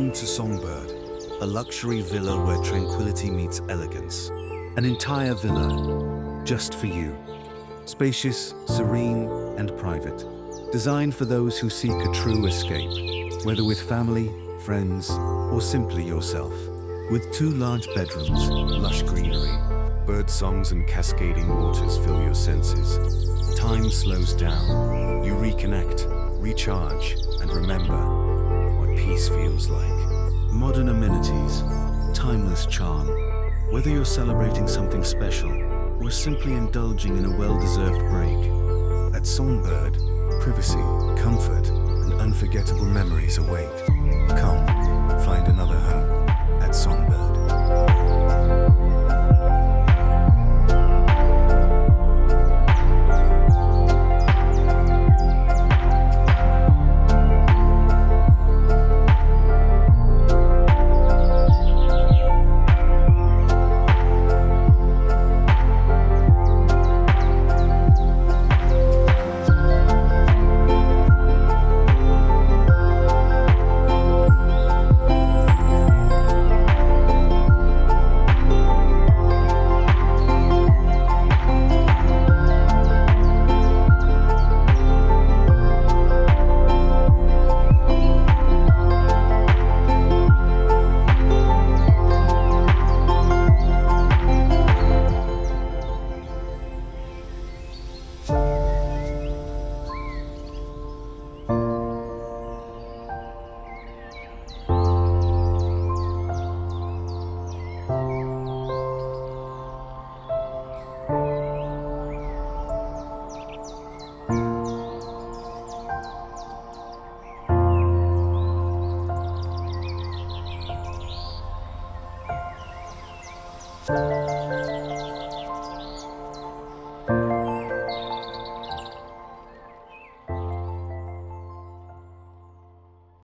Welcome to SongBird, a luxury villa where tranquility meets elegance. An entire villa just for you. Spacious, serene, and private. Designed for those who seek a true escape, whether with family, friends, or simply yourself. With 2 large bedrooms, lush greenery, bird songs and cascading waters fill your senses. Time slows down. You reconnect, recharge, and remember what peace feels like. Modern amenities, timeless charm. Whether you're celebrating something special or simply indulging in a well-deserved break, at SongBird, privacy, comfort, and unforgettable memories await. Come, find another home at SongBird.